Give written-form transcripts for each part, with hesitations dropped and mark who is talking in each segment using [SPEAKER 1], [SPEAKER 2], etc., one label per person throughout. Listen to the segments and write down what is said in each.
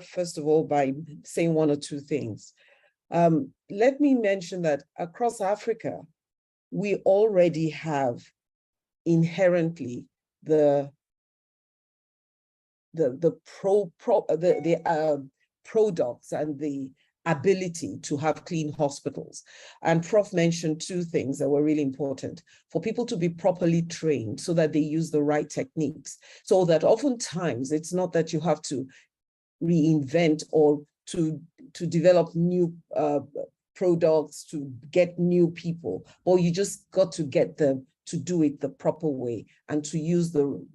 [SPEAKER 1] first of all, by saying one or two things. Let me mention that across Africa, we already have inherently the products and the ability to have clean hospitals. And Prof mentioned two things that were really important: for people to be properly trained so that they use the right techniques, so that oftentimes it's not that you have to reinvent or to develop new products, to get new people, or you just got to get them to do it the proper way and to use the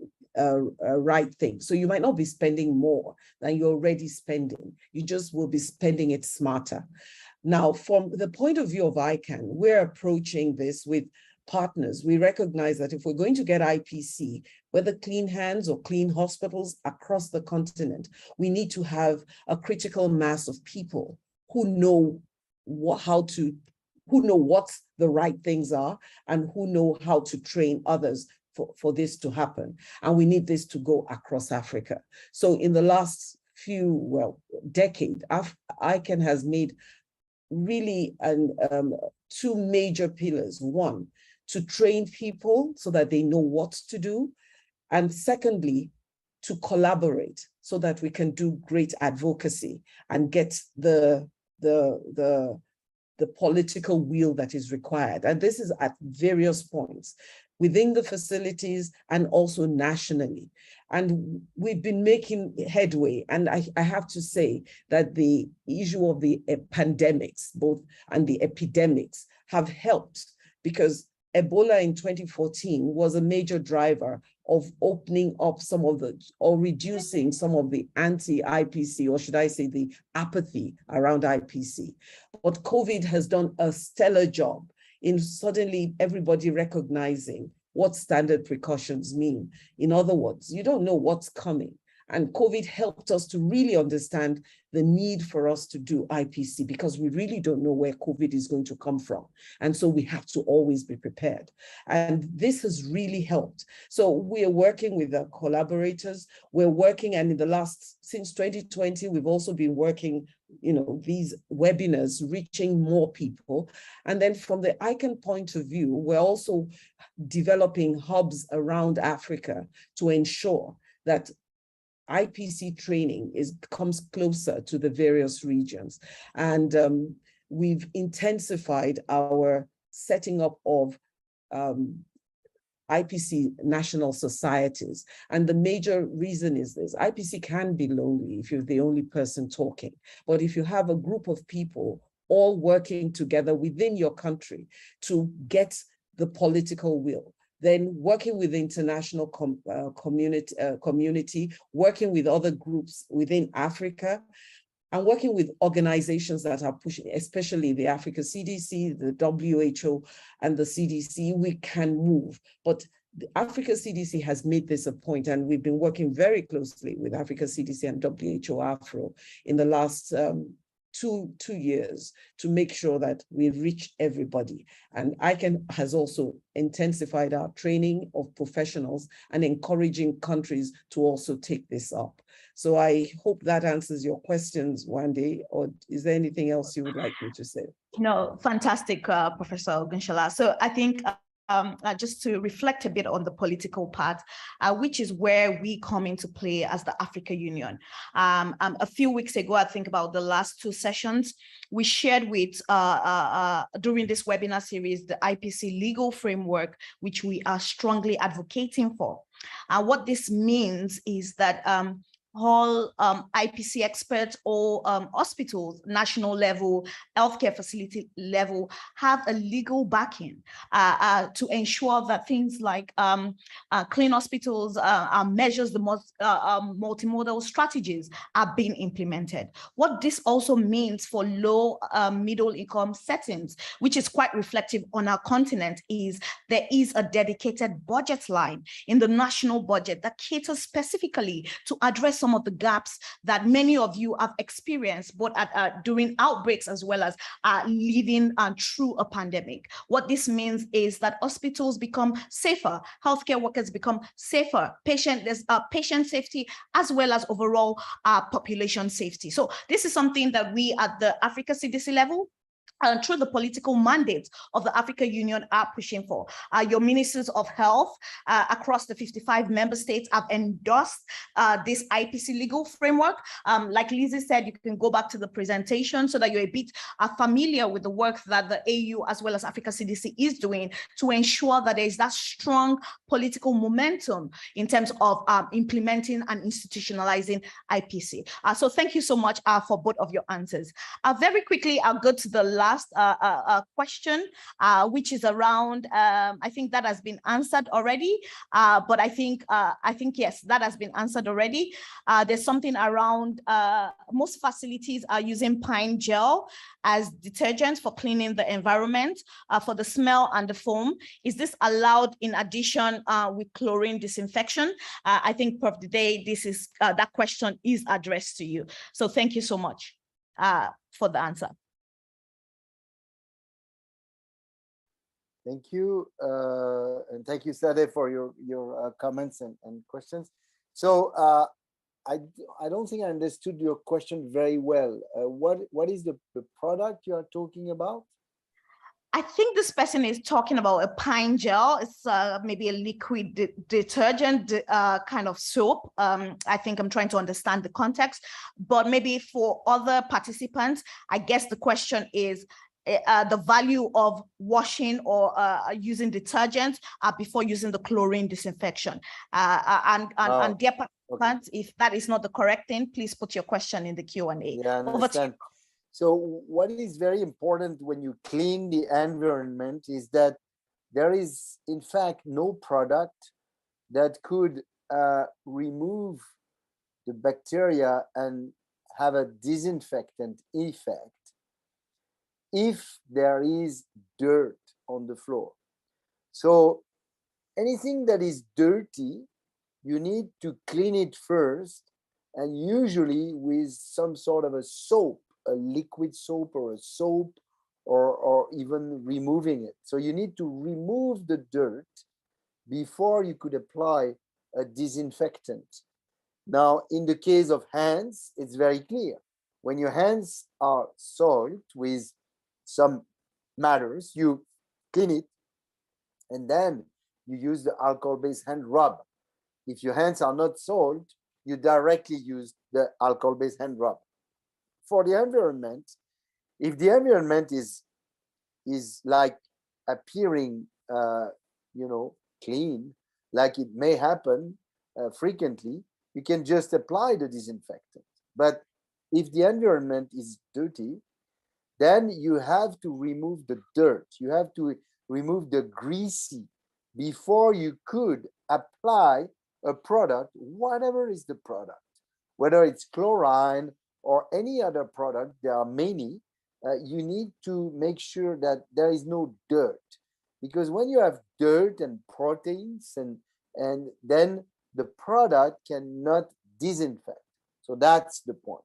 [SPEAKER 1] right thing. So you might not be spending more than you're already spending. You just will be spending it smarter. Now, from the point of view of ICANN, we're approaching this with partners. We recognize that if we're going to get IPC, whether clean hands or clean hospitals across the continent, we need to have a critical mass of people who know what the right things are and who know how to train others for this to happen. And we need this to go across Africa. So in the last decade, ICANN has made really two major pillars. One, to train people so that they know what to do. And secondly, to collaborate so that we can do great advocacy and get the political will that is required. And this is at various points within the facilities and also nationally. And we've been making headway. And I have to say that the issue of the pandemics, both and the epidemics, have helped, because Ebola in 2014 was a major driver of opening up some of the, or reducing some of the anti-IPC, or should I say the apathy around IPC. But COVID has done a stellar job in suddenly everybody recognizing what standard precautions mean. In other words, you don't know what's coming. And COVID helped us to really understand the need for us to do IPC, because we really don't know where COVID is going to come from. And so we have to always be prepared. And this has really helped. So we are working with the collaborators. We're working, and since 2020, we've also been working, these webinars, reaching more people. And then from the ICANN point of view, we're also developing hubs around Africa to ensure that IPC training comes closer to the various regions. And we've intensified our setting up of IPC national societies. And the major reason is this: IPC can be lonely if you're the only person talking. But if you have a group of people all working together within your country to get the political will, then working with the international community, working with other groups within Africa, and working with organizations that are pushing, especially the AfricaCDC, the WHO, and the CDC, we can move. But the AfricaCDC has made this a point, and we've been working very closely with AfricaCDC and WHO Afro in the last two years to make sure that we reach everybody. And ICANN has also intensified our training of professionals and encouraging countries to also take this up. So I hope that answers your questions, Wande, or is there anything else you would like me to say?
[SPEAKER 2] No, fantastic, Professor Ogunshola. So I think just to reflect a bit on the political part, which is where we come into play as the Africa Union. A few weeks ago, I think about the last two sessions, we shared with, during this webinar series, the IPC legal framework, which we are strongly advocating for. And what this means is that all IPC experts, all hospitals, national level, healthcare facility level, have a legal backing to ensure that things like clean hospitals measures, the most multimodal strategies are being implemented. What this also means for low middle income settings, which is quite reflective on our continent, is there is a dedicated budget line in the national budget that caters specifically to address some of the gaps that many of you have experienced, both during outbreaks as well as living through a pandemic. What this means is that hospitals become safer, healthcare workers become safer, there's patient safety as well as overall population safety. So this is something that we at the AfricaCDC level through the political mandate of the Africa Union are pushing for. Your ministers of health across the 55 member states have endorsed this IPC legal framework. Like Lizzie said, you can go back to the presentation so that you're a bit familiar with the work that the AU as well as AfricaCDC is doing to ensure that there is that strong political momentum in terms of implementing and institutionalizing IPC. So thank you so much for both of your answers. Very quickly, I'll go to the last question, which is around, I think that has been answered already, but I think yes, that has been answered already. There's something around most facilities are using pine gel as detergent for cleaning the environment for the smell and the foam. Is this allowed in addition with chlorine disinfection? I think Prof. Dide, this is that question is addressed to you. So thank you so much for the answer.
[SPEAKER 3] Thank you, and thank you, Sade, for your comments and questions. So I don't think I understood your question very well. What is the product you are talking about?
[SPEAKER 2] I think this person is talking about a pine gel. It's maybe a liquid detergent kind of soap. I think I'm trying to understand the context, but maybe for other participants, I guess the question is, the value of washing or using detergent before using the chlorine disinfection. And dear participants, okay, if that is not the correct thing, please put your question in the Q&A.
[SPEAKER 3] Yeah, I understand. So what is very important when you clean the environment is that there is, in fact, no product that could remove the bacteria and have a disinfectant effect if there is dirt on the floor. So anything that is dirty, you need to clean it first, and usually with some sort of a soap, a liquid soap or a soap, or even removing it. So you need to remove the dirt before you could apply a disinfectant. Now, in the case of hands, it's very clear. When your hands are soiled with some matters, you clean it, and then you use the alcohol-based hand rub. If your hands are not soiled, you directly use the alcohol-based hand rub. For the environment, if the environment is like appearing, clean, like it may happen frequently, you can just apply the disinfectant. But if the environment is dirty, then you have to remove the dirt. You have to remove the greasy before you could apply a product, whatever is the product, whether it's chlorine or any other product. There are many. You need to make sure that there is no dirt, because when you have dirt and proteins, and then the product cannot disinfect. So that's the point.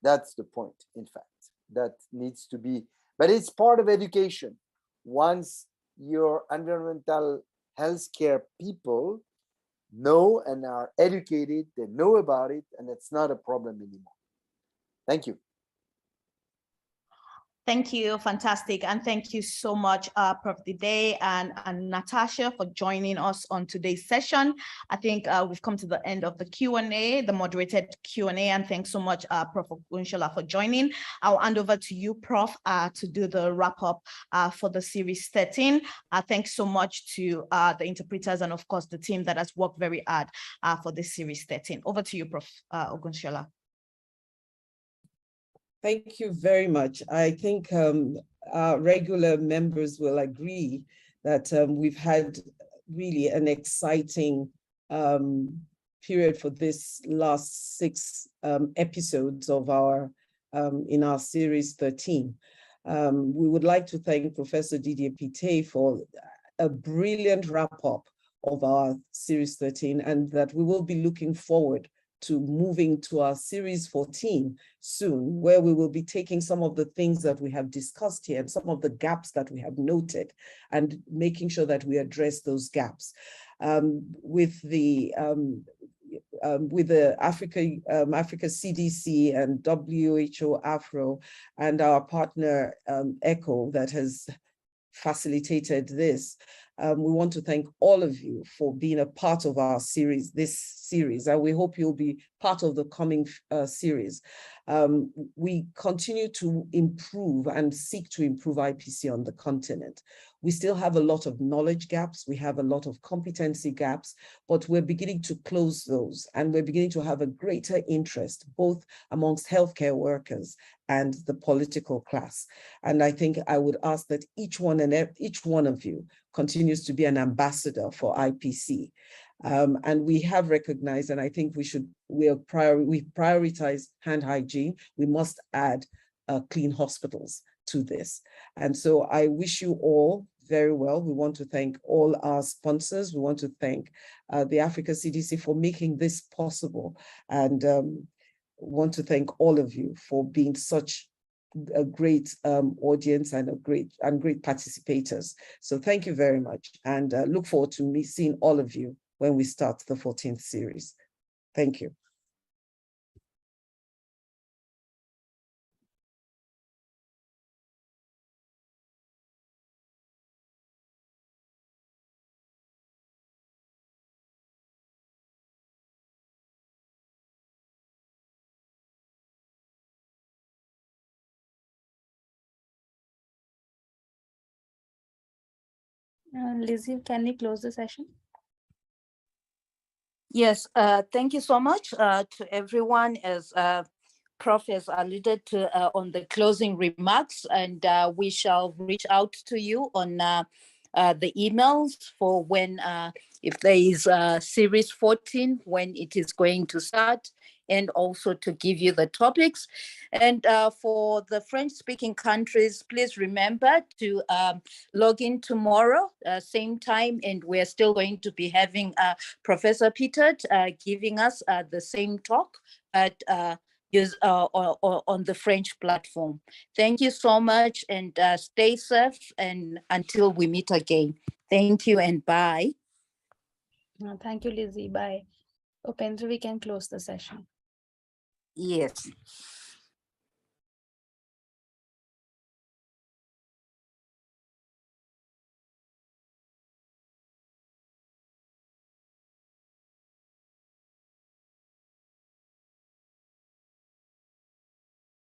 [SPEAKER 3] That's the point, in fact. That needs to be, but it's part of education. Once your environmental healthcare people know and are educated, they know about it, and it's not a problem anymore. Thank you.
[SPEAKER 2] Thank you, fantastic. And thank you so much, Prof. Dide and Natasha, for joining us on today's session. I think we've come to the end of the Q&A, the moderated Q&A, and thanks so much, Prof. Ogunshola, for joining. I'll hand over to you, Prof, to do the wrap-up for the Series 13. Thanks so much to the interpreters and, of course, the team that has worked very hard for this Series 13. Over to you, Prof. Ogunshola.
[SPEAKER 1] Thank you very much. I think our regular members will agree that we've had really an exciting period for this last 6 episodes of our in our Series 13. We would like to thank Professor Didier Pittet for a brilliant wrap-up of our Series 13, and that we will be looking forward to moving to our series 14 soon, where we will be taking some of the things that we have discussed here and some of the gaps that we have noted and making sure that we address those gaps. With the AfricaCDC and WHO Afro and our partner ECHO that has facilitated this. We want to thank all of you for being a part of our series, and we hope you'll be part of the coming series. We continue to improve and seek to improve IPC on the continent. We still have a lot of knowledge gaps, we have a lot of competency gaps, but we're beginning to close those, and we're beginning to have a greater interest both amongst healthcare workers and the political class. And I think I would ask that each one of you continues to be an ambassador for IPC. And we have recognized, and I think we prioritize hand hygiene. We must add clean hospitals to this. And so I wish you all very well. We want to thank all our sponsors. We want to thank the AfricaCDC for making this possible. And want to thank all of you for being such a great audience and great participators. So thank you very much, and look forward to seeing all of you when we start the 14th series. Thank you.
[SPEAKER 4] Lizzie, can we close the session?
[SPEAKER 5] Yes, thank you so much to everyone, as Prof has alluded to on the closing remarks, and we shall reach out to you on the emails for when, if there is series 14, when it is going to start, and also to give you the topics. And for the French-speaking countries, please remember to log in tomorrow, same time, and we're still going to be having Professor Peter giving us the same talk, but on the French platform. Thank you so much, and stay safe, and until we meet again. Thank you and bye.
[SPEAKER 4] Thank you, Lizzie. Bye. Upendra, we can close the session.
[SPEAKER 5] Yes.